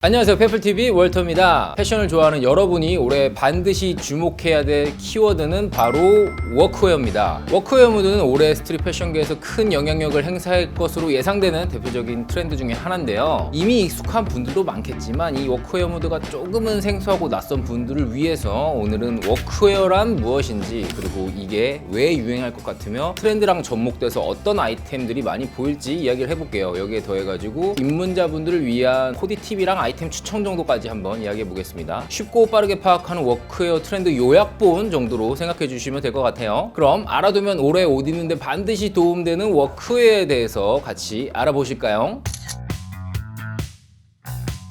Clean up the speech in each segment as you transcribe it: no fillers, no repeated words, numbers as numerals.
안녕하세요, 페플TV 월터입니다. 패션을 좋아하는 여러분이 올해 반드시 주목해야 될 키워드는 바로 워크웨어입니다. 워크웨어 무드는 올해 스트릿 패션계에서 큰 영향력을 행사할 것으로 예상되는 대표적인 트렌드 중에 하나인데요. 이미 익숙한 분들도 많겠지만 이 워크웨어 무드가 조금은 생소하고 낯선 분들을 위해서 오늘은 워크웨어란 무엇인지, 그리고 이게 왜 유행할 것 같으며 트렌드랑 접목돼서 어떤 아이템들이 많이 보일지 이야기를 해볼게요. 여기에 더해가지고 입문자분들을 위한 코디 팁이랑 아이템 추천 정도까지 한번 이야기해 보겠습니다. 쉽고 빠르게 파악하는 워크웨어 트렌드 요약본 정도로 생각해 주시면 될 것 같아요. 그럼 알아두면 올해 옷 입는데 반드시 도움되는 워크웨어에 대해서 같이 알아보실까요?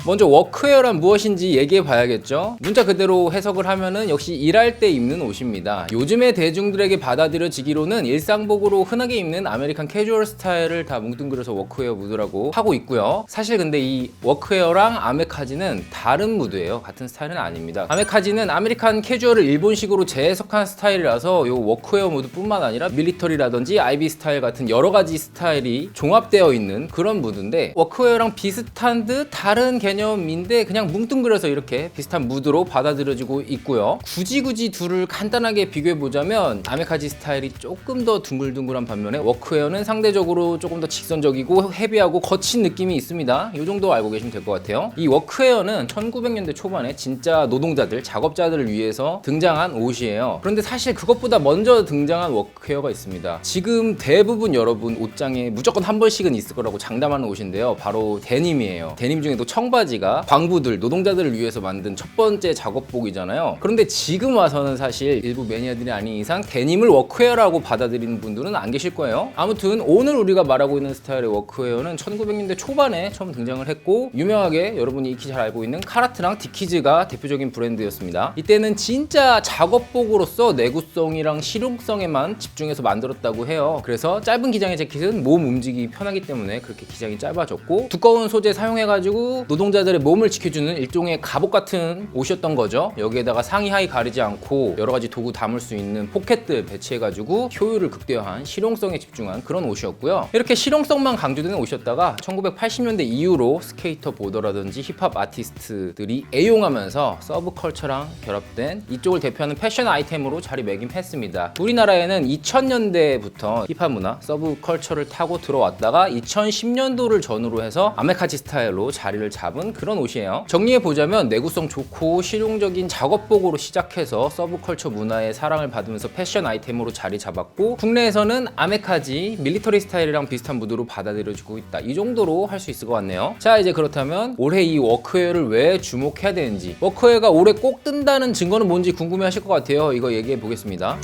먼저 워크웨어란 무엇인지 얘기해 봐야겠죠. 문자 그대로 해석을 하면은 역시 일할 때 입는 옷입니다. 요즘의 대중들에게 받아들여지기로는 일상복으로 흔하게 입는 아메리칸 캐주얼 스타일을 다 뭉뚱그려서 워크웨어 무드라고 하고 있고요. 사실 근데 이 워크웨어랑 아메카지는 다른 무드예요. 같은 스타일은 아닙니다. 아메카지는 아메리칸 캐주얼을 일본식으로 재해석한 스타일이라서 요 워크웨어 무드뿐만 아니라 밀리터리라든지 아이비 스타일 같은 여러 가지 스타일이 종합되어 있는 그런 무드인데, 워크웨어랑 비슷한 듯 다른 개념인데 그냥 뭉뚱그려서 이렇게 비슷한 무드로 받아들여지고 있고요. 굳이 둘을 간단하게 비교해보자면 아메카지 스타일이 조금 더 둥글둥글한 반면에 워크웨어는 상대적으로 조금 더 직선적이고 헤비하고 거친 느낌이 있습니다. 이 정도 알고 계시면 될 것 같아요. 이 워크웨어는 1900년대 초반에 진짜 노동자들, 작업자들을 위해서 등장한 옷이에요. 그런데 사실 그것보다 먼저 등장한 워크웨어가 있습니다. 지금 대부분 여러분 옷장에 무조건 한 벌씩은 있을 거라고 장담하는 옷인데요. 바로 데님이에요. 데님 중에도 청바지가 광부들, 노동자들을 위해서 만든 첫 번째 작업복이잖아요. 그런데 지금 와서는 사실 일부 매니아들이 아닌 이상 데님을 워크웨어라고 받아들이는 분들은 안 계실 거예요. 아무튼 오늘 우리가 말하고 있는 스타일의 워크웨어는 1900년대 초반에 처음 등장을 했고, 유명하게 여러분이 익히 잘 알고 있는 카라트랑 디키즈가 대표적인 브랜드였습니다. 이때는 진짜 작업복으로서 내구성이랑 실용성에만 집중해서 만들었다고 해요. 그래서 짧은 기장의 재킷은 몸 움직이기 편하기 때문에 그렇게 기장이 짧아졌고, 두꺼운 소재 사용해가지고 노동자들의 몸을 지켜주는 일종의 갑옷 같은 옷이었던 거죠. 여기에다가 상의 하의 가리지 않고 여러 가지 도구 담을 수 있는 포켓들 배치해가지고 효율을 극대화한 실용성에 집중한 그런 옷이었고요. 이렇게 실용성만 강조되는 옷이었다가 1980년대 이후로 스케이터 보더라든지 힙합 아티스트들이 애용하면서 서브컬처랑 결합된 이쪽을 대표하는 패션 아이템으로 자리매김했습니다. 우리나라에는 2000년대부터 힙합 문화, 서브컬처를 타고 들어왔다가 2010년도를 전후로 해서 아메카지 스타일로 자리를 잡은 그런 옷이에요. 정리해보자면 내구성 좋고 실용적인 작업복으로 시작해서 서브컬처 문화의 사랑을 받으면서 패션 아이템으로 자리 잡았고, 국내에서는 아메카지, 밀리터리 스타일이랑 비슷한 무드로 받아들여지고 있다. 이 정도로 할 수 있을 것 같네요. 자, 이제 그렇다면 올해 이 워크웨어를 왜 주목해야 되는지, 워크웨어가 올해 꼭 뜬다는 증거는 뭔지 궁금해 하실 것 같아요. 이거 얘기해 보겠습니다.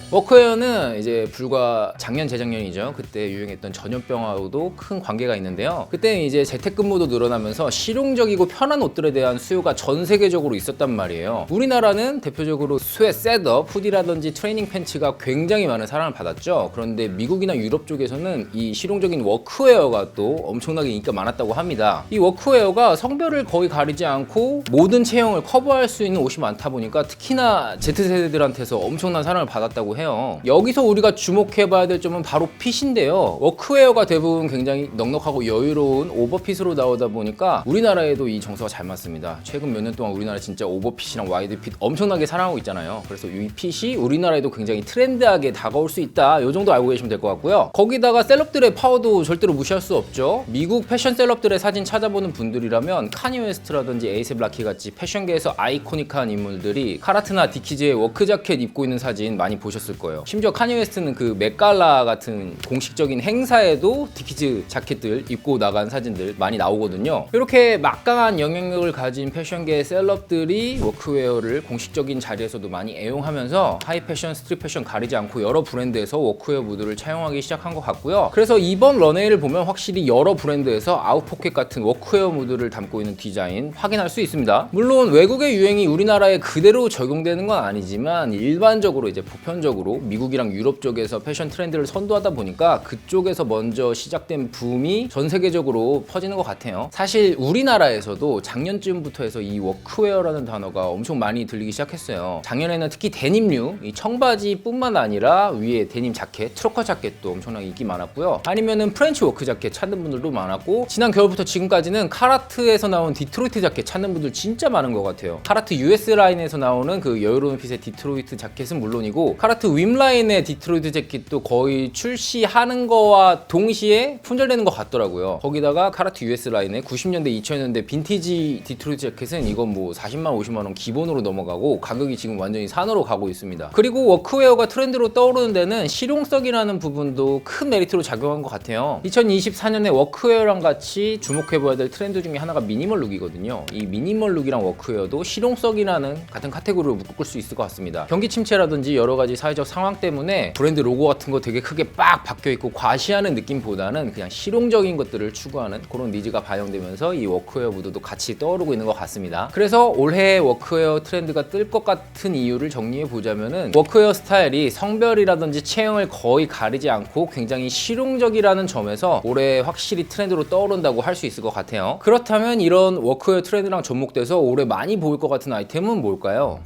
워크웨어는 이제 불과 작년, 재작년이죠. 그때 유행했던 전염병하고도 큰 관계가 있는데요. 그때는 이제 재택근무도 늘어나면서 실용적이고 편한 옷들에 대한 수요가 전 세계적으로 있었단 말이에요. 우리나라는 대표적으로 스웨트 셋업, 후디라든지 트레이닝 팬츠가 굉장히 많은 사랑을 받았죠. 그런데 미국이나 유럽 쪽에서는 이 실용적인 워크웨어가 또 엄청나게 인기가 많았다고 합니다. 이 워크웨어가 성별을 거의 가리지 않고 모든 체형을 커버할 수 있는 옷이 많다 보니까 특히나 Z세대들한테서 엄청난 사랑을 받았다고 해요. 여기서 우리가 주목해봐야 될 점은 바로 핏인데요. 워크웨어가 대부분 굉장히 넉넉하고 여유로운 오버핏으로 나오다 보니까 우리나라에도 이 정서가 잘 맞습니다. 최근 몇 년 동안 우리나라 진짜 오버핏이랑 와이드핏 엄청나게 사랑하고 있잖아요. 그래서 이 핏이 우리나라에도 굉장히 트렌드하게 다가올 수 있다. 이 정도 알고 계시면 될 것 같고요. 거기다가 셀럽들의 파워도 절대로 무시할 수 없죠. 미국 패션 셀럽들의 사진 찾아보는 분들이라면 카니 웨스트라든지 에이셉 라키 같이 패션계에서 아이코닉한 인물들이 카라트나 디키즈의 워크자켓 입고 있는 사진 많이 보셨을 거예요. 심지어 카니 웨스트는 그 맥갈라 같은 공식적인 행사에도 디키즈 자켓들 입고 나간 사진들 많이 나오거든요. 이렇게 막강한 영향력을 가진 패션계의 셀럽들이 워크웨어를 공식적인 자리에서도 많이 애용하면서 하이 패션, 스트릿 패션 가리지 않고 여러 브랜드에서 워크웨어 무드를 차용하기 시작한 것 같고요. 그래서 이번 런웨이를 보면 확실히 여러 브랜드에서 아웃포켓 같은 워크웨어 무드를 담고 있는 디자인 확인할 수 있습니다. 물론 외국의 유행이 우리나라에 그대로 적용되는 건 아니지만 일반적으로 이제 보편적으로 전체적으로 미국이랑 유럽 쪽에서 패션 트렌드를 선도하다 보니까 그쪽에서 먼저 시작된 붐이 전 세계적으로 퍼지는 것 같아요. 사실 우리나라에서도 작년쯤부터 해서 이 워크웨어라는 단어가 엄청 많이 들리기 시작했어요. 작년에는 특히 데님류, 이 청바지뿐만 아니라 위에 데님 자켓, 트러커 자켓도 엄청나게 인기 많았고요. 아니면은 프렌치 워크 자켓 찾는 분들도 많았고, 지난 겨울부터 지금까지는 카라트에서 나온 디트로이트 자켓 찾는 분들 진짜 많은 것 같아요. 카라트 US 라인에서 나오는 그 여유로운 핏의 디트로이트 자켓은 물론이고, 카라트 윈 라인의 디트로이트 자켓도 거의 출시하는 거와 동시에 품절되는 것 같더라고요. 거기다가 카라트 US 라인의 90년대 2000년대 빈티지 디트로이트 자켓은 이건 뭐 40만 50만 원 기본으로 넘어가고 가격이 지금 완전히 산으로 가고 있습니다. 그리고 워크웨어가 트렌드로 떠오르는 데는 실용성이라는 부분도 큰 메리트로 작용한 것 같아요. 2024년에 워크웨어랑 같이 주목해봐야 될 트렌드 중에 하나가 미니멀 룩이거든요. 이 미니멀 룩이랑 워크웨어도 실용성이라는 같은 카테고리로 묶을 수 있을 것 같습니다. 경기 침체라든지 여러 가지 사회적 상황 때문에 브랜드 로고 같은 거 되게 크게 빡 박혀 있고 과시하는 느낌보다는 그냥 실용적인 것들을 추구하는 그런 니즈가 반영되면서 이 워크웨어 무드도 같이 떠오르고 있는 것 같습니다. 그래서 올해 워크웨어 트렌드가 뜰 것 같은 이유를 정리해 보자면은, 워크웨어 스타일이 성별이라든지 체형을 거의 가리지 않고 굉장히 실용적이라는 점에서 올해 확실히 트렌드로 떠오른다고 할 수 있을 것 같아요. 그렇다면 이런 워크웨어 트렌드랑 접목돼서 올해 많이 보일 것 같은 아이템은 뭘까요?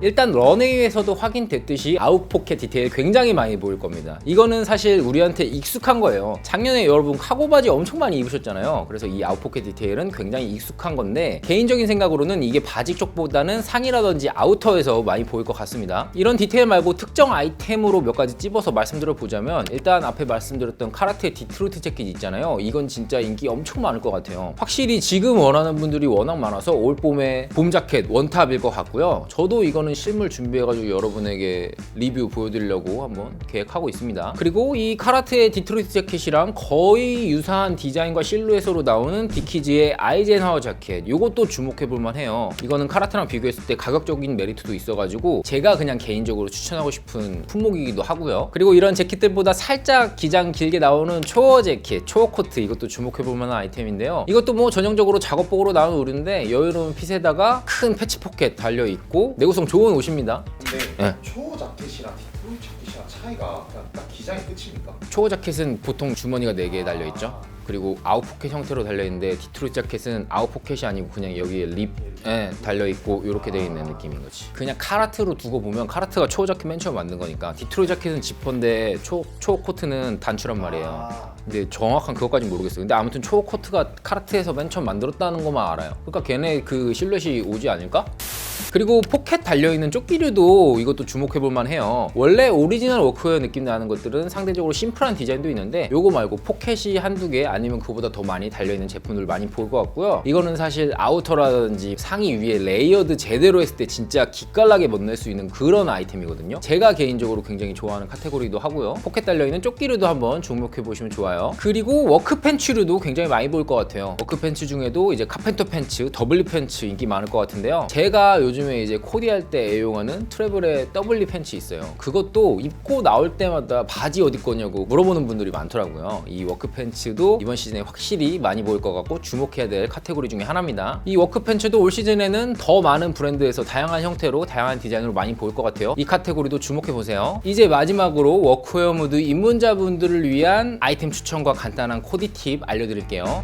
일단 런웨이에서도 확인됐듯이 아웃포켓 디테일 굉장히 많이 보일 겁니다. 이거는 사실 우리한테 익숙한 거예요. 작년에 여러분 카고 바지 엄청 많이 입으셨잖아요. 그래서 이 아웃포켓 디테일은 굉장히 익숙한 건데, 개인적인 생각으로는 이게 바지 쪽보다는 상의라든지 아우터에서 많이 보일 것 같습니다. 이런 디테일 말고 특정 아이템으로 몇 가지 찝어서 말씀드려 보자면, 일단 앞에 말씀드렸던 카라트의 디트로이트 재킷 있잖아요. 이건 진짜 인기 엄청 많을 것 같아요. 확실히 지금 원하는 분들이 워낙 많아서 올 봄에 봄 자켓 원탑일 것 같고요. 저도 이거는 실물 준비해가지고 여러분에게 리뷰 보여드리려고 한번 계획하고 있습니다. 그리고 이 카라트의 디트로이트 재킷이랑 거의 유사한 디자인과 실루엣으로 나오는 디키즈의 아이젠하워 자켓, 이것도 주목해볼만 해요. 이거는 카라트랑 비교했을 때 가격적인 메리트도 있어가지고 제가 그냥 개인적으로 추천하고 싶은 품목이기도 하고요. 그리고 이런 재킷들보다 살짝 기장 길게 나오는 초어 재킷, 초어 코트, 이것도 주목해볼 만한 아이템인데요. 이것도 뭐 전형적으로 작업복으로 나온 의류인데 여유로운 핏에다가 큰 패치 포켓 달려있고 내구성 좋은 옷입니다. 근데 네. 초호 자켓이랑 디트로이트 자켓이랑 차이가 그냥 딱 기장이 끝입니까? 초어 자켓은 보통 주머니가 4개 달려있죠. 그리고 아웃포켓 형태로 달려있는데, 디트로이트 자켓은 아웃포켓이 아니고 그냥 여기에 립에 달려있고 이렇게 되어 있는 느낌인 거지. 그냥 카라트로 두고 보면 카라트가 초어 자켓 맨 처음 만든 거니까, 디트로이트 자켓은 지퍼인데 초어 코트는 단추란 말이에요. 근데 정확한 그것까진 모르겠어요. 근데 아무튼 초어 코트가 카라트에서 맨 처음 만들었다는 것만 알아요. 그러니까 걔네 그 실루엣이 오지 않을까? 그리고 포켓 달려있는 조끼류도 이것도 주목해볼만 해요. 원래 오리지널 워크웨어 느낌 나는 것들은 상대적으로 심플한 디자인도 있는데, 요거 말고 포켓이 한두 개 아니면 그보다 더 많이 달려있는 제품들 많이 볼 것 같고요. 이거는 사실 아우터라든지 상의 위에 레이어드 제대로 했을 때 진짜 기깔나게 멋낼 수 있는 그런 아이템이거든요. 제가 개인적으로 굉장히 좋아하는 카테고리도 하고요. 포켓 달려있는 조끼류도 한번 주목해보시면 좋아요. 그리고 워크 팬츠류도 굉장히 많이 보일 것 같아요. 워크 팬츠 중에도 이제 카펜터 팬츠, 더블리 팬츠 인기 많을 것 같은데요. 제가 요즘에 이제 코디할 때 애용하는 트래블의 더블리 팬츠 있어요. 그것도 입고 나올 때마다 바지 어디 거냐고 물어보는 분들이 많더라고요. 이 워크 팬츠도 이번 시즌에 확실히 많이 보일 것 같고 주목해야 될 카테고리 중에 하나입니다. 이 워크 팬츠도 올 시즌에는 더 많은 브랜드에서 다양한 형태로 다양한 디자인으로 많이 보일 것 같아요. 이 카테고리도 주목해보세요. 이제 마지막으로 워크웨어 무드 입문자분들을 위한 아이템 추천과 간단한 코디 팁 알려드릴게요.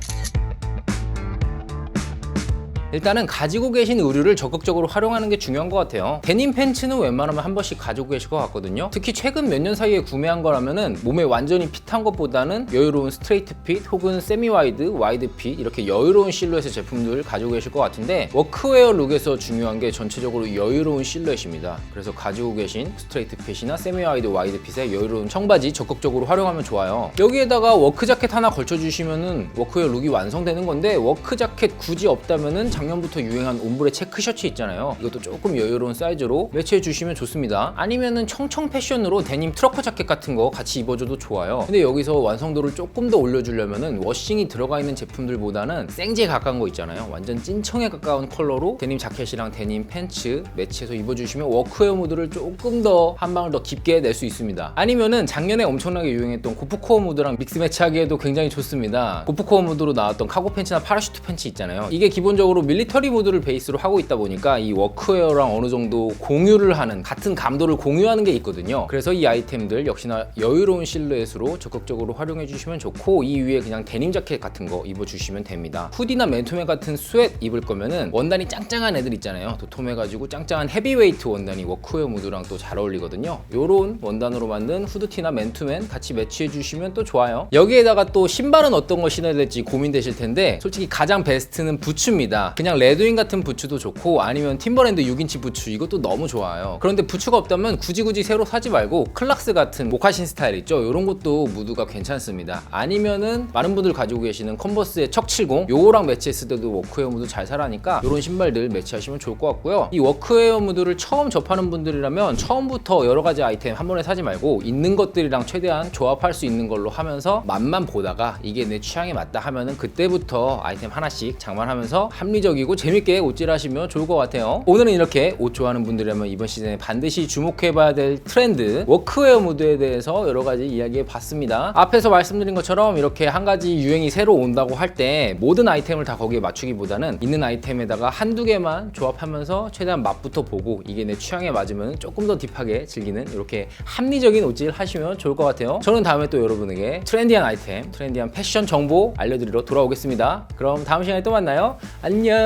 일단은 가지고 계신 의류를 적극적으로 활용하는 게 중요한 것 같아요. 데님 팬츠는 웬만하면 한 번씩 가지고 계실 것 같거든요. 특히 최근 몇 년 사이에 구매한 거라면은 몸에 완전히 핏한 것보다는 여유로운 스트레이트 핏 혹은 세미 와이드, 와이드 핏, 이렇게 여유로운 실루엣의 제품들을 가지고 계실 것 같은데, 워크웨어 룩에서 중요한 게 전체적으로 여유로운 실루엣입니다. 그래서 가지고 계신 스트레이트 핏이나 세미 와이드, 와이드 핏의 여유로운 청바지 적극적으로 활용하면 좋아요. 여기에다가 워크 자켓 하나 걸쳐주시면은 워크웨어 룩이 완성되는 건데, 워크 자켓 굳이 없다면은 작년부터 유행한 옴브레 체크 셔츠 있잖아요. 이것도 조금 여유로운 사이즈로 매치해 주시면 좋습니다. 아니면은 청청 패션으로 데님 트러커 자켓 같은 거 같이 입어줘도 좋아요. 근데 여기서 완성도를 조금 더 올려주려면은 워싱이 들어가 있는 제품들보다는 생지에 가까운 거 있잖아요. 완전 찐청에 가까운 컬러로 데님 자켓이랑 데님 팬츠 매치해서 입어주시면 워크웨어 무드를 조금 더 한 방울 더 깊게 낼 수 있습니다. 아니면은 작년에 엄청나게 유행했던 고프코어 무드랑 믹스 매치하기에도 굉장히 좋습니다. 고프코어 무드로 나왔던 카고 팬츠나 파라슈트 팬츠 있잖아요. 이게 기본적으로 밀리터리 모드를 베이스로 하고 있다 보니까 이 워크웨어랑 어느 정도 공유를 하는, 같은 감도를 공유하는 게 있거든요. 그래서 이 아이템들 역시나 여유로운 실루엣으로 적극적으로 활용해 주시면 좋고, 이 위에 그냥 데님 자켓 같은 거 입어주시면 됩니다. 후디나 맨투맨 같은 스웨트 입을 거면은 원단이 짱짱한 애들 있잖아요. 도톰해가지고 짱짱한 헤비웨이트 원단이 워크웨어 무드랑 또 잘 어울리거든요. 요런 원단으로 만든 후드티나 맨투맨 같이 매치해 주시면 또 좋아요. 여기에다가 또 신발은 어떤 거 신어야 될지 고민되실 텐데, 솔직히 가장 베스트는 부츠입니다. 그냥 레드윙 같은 부츠도 좋고, 아니면 팀버랜드 6인치 부츠, 이것도 너무 좋아요. 그런데 부츠가 없다면 굳이 새로 사지 말고 클락스 같은 모카신 스타일 있죠? 요런 것도 무드가 괜찮습니다. 아니면은 많은 분들 가지고 계시는 컨버스의 척 70, 요거랑 매치했을 때도 워크웨어 무드 잘 살아니까 요런 신발들 매치하시면 좋을 것 같고요. 이 워크웨어 무드를 처음 접하는 분들이라면 처음부터 여러 가지 아이템 한 번에 사지 말고 있는 것들이랑 최대한 조합할 수 있는 걸로 하면서 맛만 보다가 이게 내 취향에 맞다 하면은 그때부터 아이템 하나씩 장만하면서 합리적이고 재밌게 옷질하시면 좋을 것 같아요. 오늘은 이렇게 옷 좋아하는 분들이라면 이번 시즌에 반드시 주목해봐야 될 트렌드 워크웨어 무드에 대해서 여러 가지 이야기해 봤습니다. 앞에서 말씀드린 것처럼 이렇게 한 가지 유행이 새로 온다고 할 때 모든 아이템을 다 거기에 맞추기보다는 있는 아이템에다가 한두 개만 조합하면서 최대한 맛부터 보고 이게 내 취향에 맞으면 조금 더 딥하게 즐기는 이렇게 합리적인 옷질 하시면 좋을 것 같아요. 저는 다음에 또 여러분에게 트렌디한 아이템, 트렌디한 패션 정보 알려드리러 돌아오겠습니다. 그럼 다음 시간에 또 만나요. 안녕.